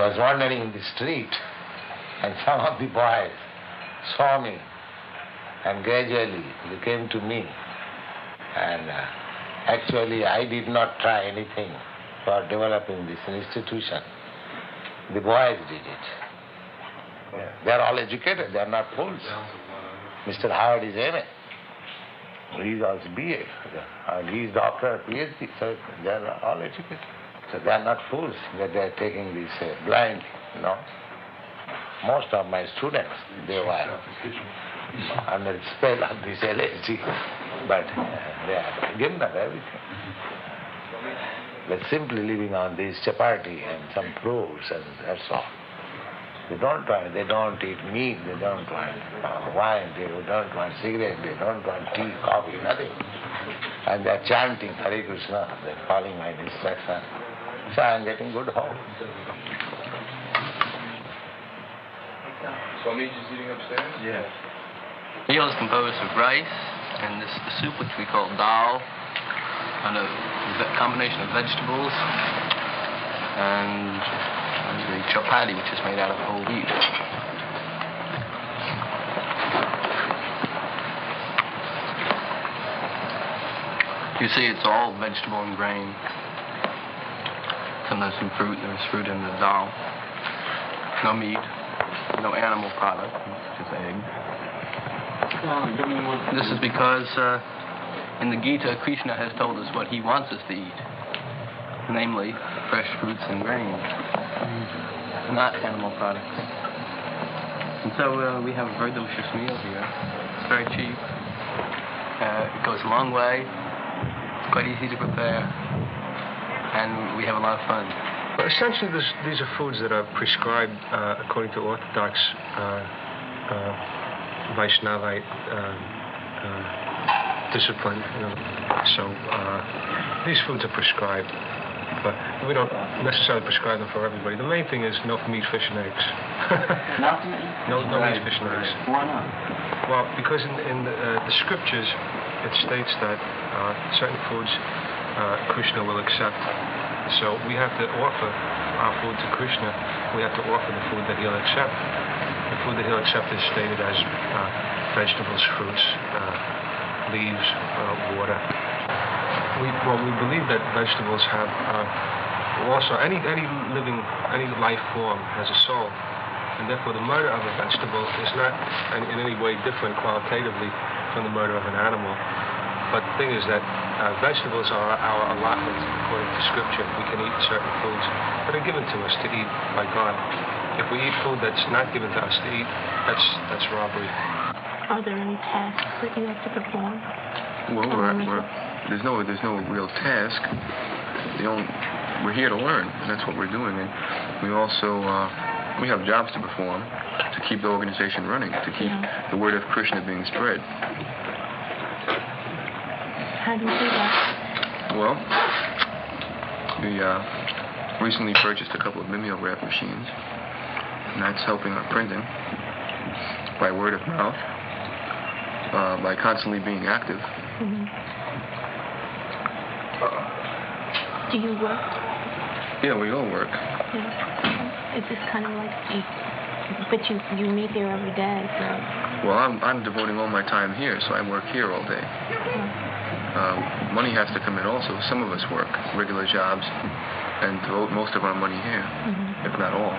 was wandering in the street, and some of the boys saw me, and gradually they came to me. And actually I did not try anything for developing this institution. The boys did it. They are all educated, they are not fools. Mr. Howard is MA. He is also BA. And he is doctor, PhD. So they are all educated. So they are not fools that they are taking this blindly, Most of my students, they were under the spell of this LSD, but they are given up everything. They're simply living on this chapati and some fruits, and that's all. They don't eat meat, they don't want wine, they don't want cigarette, they don't want tea, coffee, nothing. And they're chanting Hare Krishna, they're following my instruction. So I'm getting good hope. Swami just eating upstairs? Yes. Meal is composed of rice and the soup, which we call dal, and a combination of vegetables, and the chapati, which is made out of whole wheat. You see, it's all vegetable and grain. Sometimes some fruit. There's fruit in the dal. No meat. No animal product. Just egg. This is because in the Gita, Krishna has told us what he wants us to eat, namely fresh fruits and grains, not animal products. And so we have a very delicious meal here. It's very cheap. It goes a long way. It's quite easy to prepare. And we have a lot of fun. Well, essentially, these are foods that are prescribed according to Orthodox Vaishnavite discipline. So these foods are prescribed, but we don't necessarily prescribe them for everybody. The main thing is no meat, fish, and eggs. No meat, fish, and eggs. Why not? Well, because in the scriptures, it states that certain foods Krishna will accept. So we have to offer our food to Krishna. We have to offer the food that he'll accept. The food that he'll accept is stated as vegetables, fruits, leaves, water. We believe that vegetables have also any life form has a soul, and therefore the murder of a vegetable is not in any way different qualitatively from the murder of an animal. But the thing is that vegetables are our allotment according to Scripture. We can eat certain foods that are given to us to eat by God. If we eat food that's not given to us to eat, that's robbery. Are there any tasks that you have to perform? Well, there's no real task. We're here to learn, and that's what we're doing. And we also we have jobs to perform to keep the organization running, to keep the word of Krishna being spread. How do you do that? Well, we recently purchased a couple of mimeograph machines, and that's helping our printing by word of mouth, by constantly being active. Mm-hmm. Do you work? Yeah, we all work. Yeah. It's just kind of like, but you meet here every day, so. Well, I'm devoting all my time here, so I work here all day. Money has to come in also. Some of us work regular jobs and devote most of our money here, if not all.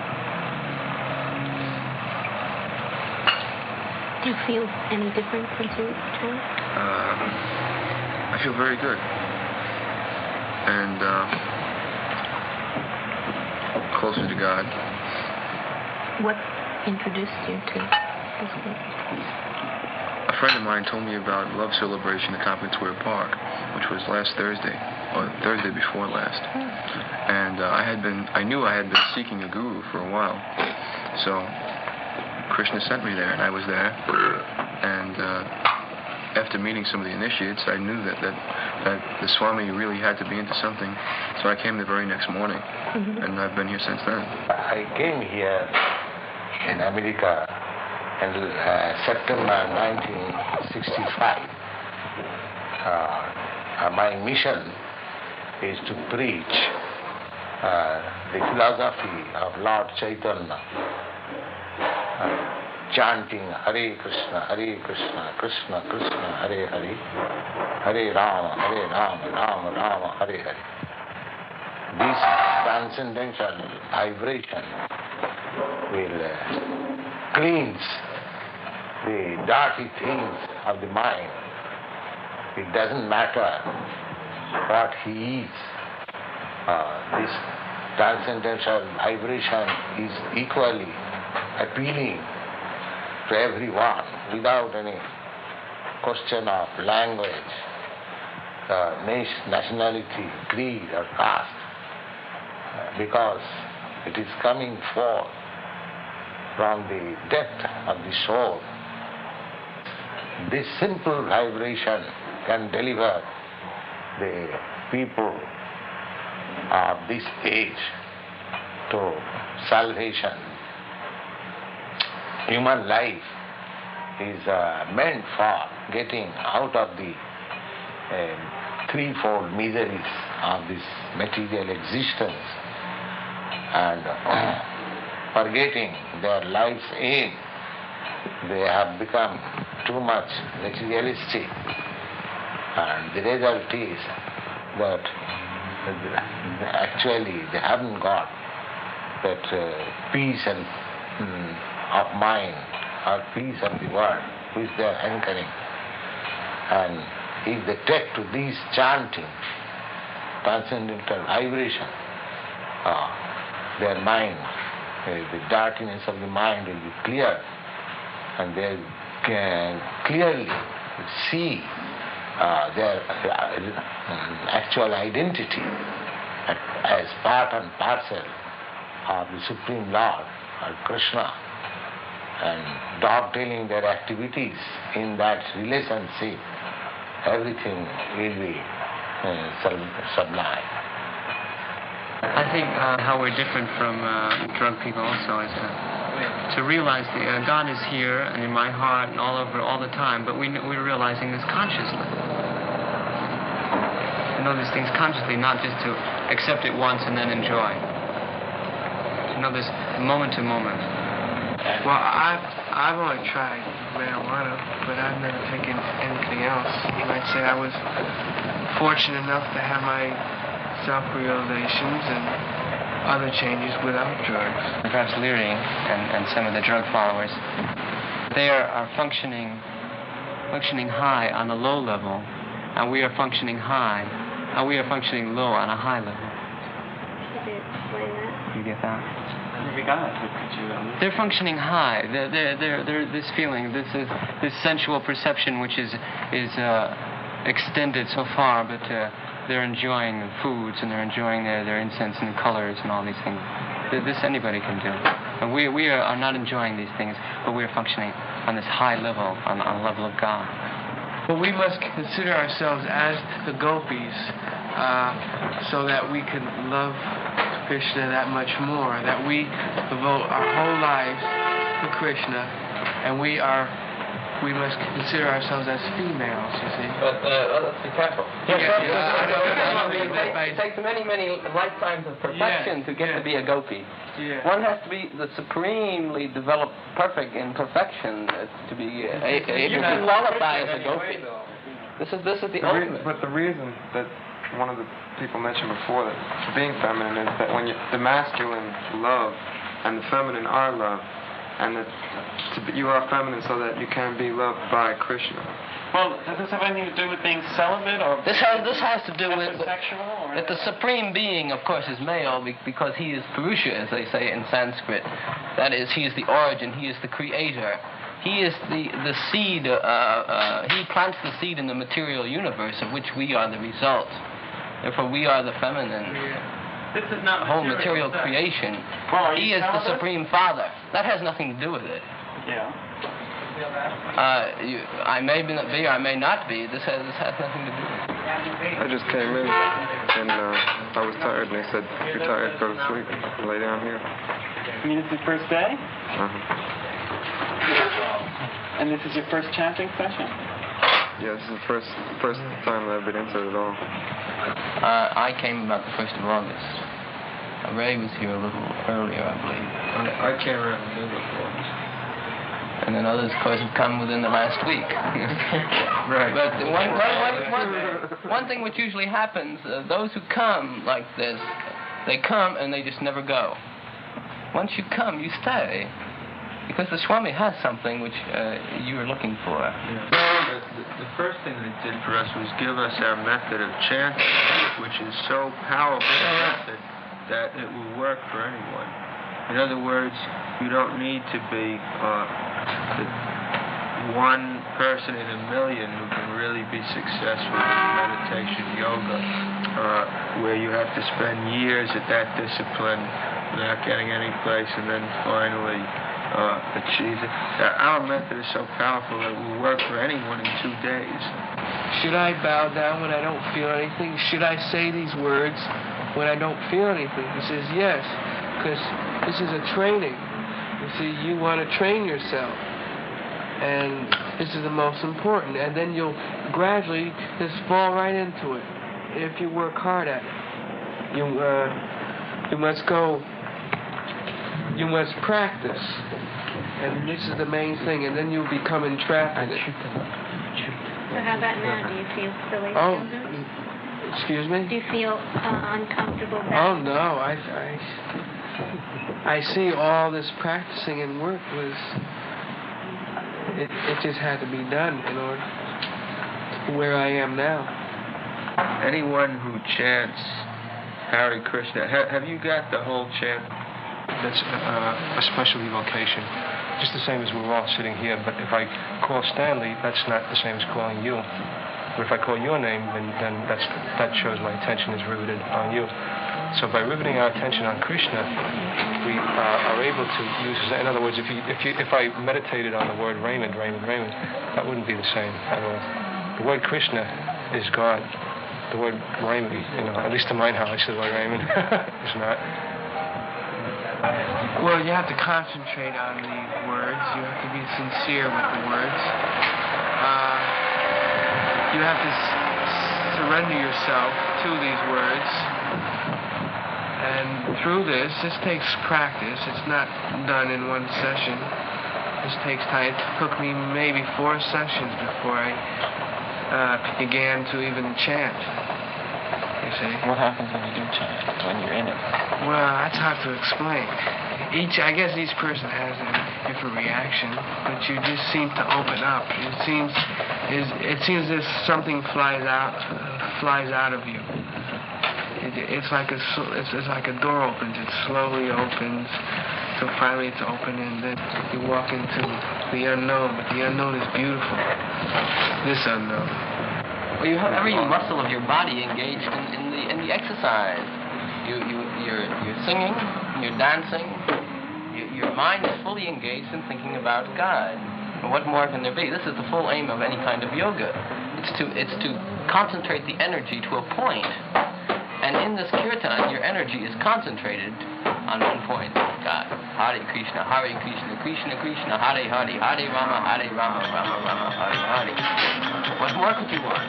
Do you feel any different since you returned? I feel very good. And closer to God. What introduced you to this work? A friend of mine told me about Love Celebration at Tompkins Square Park, which was last Thursday, or Thursday before last. And I knew I had been seeking a guru for a while. So Krishna sent me there, and I was there. And after meeting some of the initiates, I knew that the Swami really had to be into something. So I came the very next morning, and I've been here since then. I came here in America in September 1965. My mission is to preach the philosophy of Lord Chaitanya, chanting Hare Krishna, Krishna Krishna, Hare Hare, Hare Rama, Rama Rama, Hare Hare. This transcendental vibration will cleanse the dirty things of the mind. It doesn't matter what he is. This transcendental vibration is equally appealing to everyone without any question of language, nationality, creed or caste, because it is coming forth from the depth of the soul. This simple vibration can deliver the people of this age to salvation. Human life is meant for getting out of the threefold miseries of this material existence and forgetting their life's aim. They have become too much materialistic, and the result is that actually they haven't got that peace and of mind or peace of the world which they are anchoring. And if they take to these chanting, transcendental vibration, their mind, the darkness of the mind will be cleared, and they can clearly see their actual identity as part and parcel of the Supreme Lord, or Krishna, and dovetailing their activities in that relationship, everything will be sublime. I think how we're different from drug people also is to realize that God is here and in my heart and all over all the time, but we're realizing this consciously. To know these things consciously, not just to accept it once and then enjoy. To know this moment to moment. Well, I've only tried marijuana, but I've never taken anything else. You might say I was fortunate enough to have my self-realizations and other changes without drugs. Perhaps Leary and some of the drug followers, they are functioning high on a low level, and we are functioning high, and we are functioning low on a high level. Could you explain that? You get that? They're functioning high. They're this feeling, this sensual perception, which is extended so far, but they're enjoying the foods and they're enjoying their incense and colors and all these things. This anybody can do. And we are not enjoying these things, but we are functioning on this high level, on the level of God. But we must consider ourselves as the gopis, so that we can love Krishna that much more, that we devote our whole lives to Krishna, and we must consider ourselves as females, you see. But let's be careful. It takes many, many lifetimes of perfection to get to be a gopi. Yeah. One has to be the supremely developed, perfect in perfection to be able to qualify as a gopi. This is the ultimate. But the reason that one of the people mentioned before that being feminine is that when the masculine love and the feminine are love, and that you are feminine so that you can be loved by Krishna. Well, does this have anything to do with being celibate, or this has to do with heterosexual, or that the supreme being, of course, is male because he is Purusha, as they say in Sanskrit. That is, he is the origin, he is the creator. He is the seed. He plants the seed in the material universe of which we are the result. Therefore, we are the feminine. This is not whole material creation. Well, he is the Supreme Father. That has nothing to do with it. Yeah. I may be, or I may not be. This has nothing to do with it. I just came in, and I was tired, and they said, if you're tired, go to sleep. Lay down here. You mean it's the first day? And this is your first chanting session? Yeah, this is the first time that I've been into it at all. I came about the 1st of August. Ray was here a little earlier, I believe. I came around the middle before. And then others, of course, have come within the last week. Right. But one thing which usually happens, those who come like this, they come and they just never go. Once you come, you stay. Because the Swami has something which you were looking for. Yeah. The first thing they did for us was give us our method of chanting, which is so powerful a method that it will work for anyone. In other words, you don't need to be the one person in a million who can really be successful in meditation yoga, where you have to spend years at that discipline without getting any place and then finally achieve it. Our method is so powerful that it will work for anyone in 2 days. Should I bow down when I don't feel anything? Should I say these words when I don't feel anything? He says, yes, because this is a training. You see, you want to train yourself. And this is the most important. And then you'll gradually just fall right into it if you work hard at it. You must go, you must practice. And this is the main thing. And then you'll become entrapped in it. So how about now? Do you feel silly? Excuse me? Do you feel uncomfortable? Oh, no. I see all this practicing and work was... It just had to be done in order to where I am now. Anyone who chants Hare Krishna, have you got the whole chant? That's a special evocation. Just the same as we're all sitting here, but if I call Stanley, that's not the same as calling you. But if I call your name, then that shows my attention is riveted on you. So by riveting our attention on Krishna, we are able to use, in other words, if I meditated on the word Raymond, that wouldn't be the same at all. The word Krishna is God. The word Raymond, at least to my knowledge, the word Raymond is not. Well, you have to concentrate on the words. You have to be sincere with the words. You have to surrender yourself to these words. And through this takes practice. It's not done in one session. This takes time. It took me maybe 4 sessions before I began to even chant. You see? What happens when you do chant, when you're in it? Well, that's hard to explain. I guess each person has a different reaction, but you just seem to open up. It seems as if something flies out of you. It's like a door opens. It slowly opens, so finally it's open, and then you walk into the unknown. But the unknown is beautiful. This unknown. Well, you have every muscle of your body engaged in the exercise. You're singing, you're dancing. Your mind is fully engaged in thinking about God. And what more can there be? This is the full aim of any kind of yoga. It's to concentrate the energy to a point. And in this kirtan, your energy is concentrated on one point, God. Hare Krishna, Krishna Krishna, Hare Hare, Hare Rama, Rama Rama, Hare Hare. What more could you want?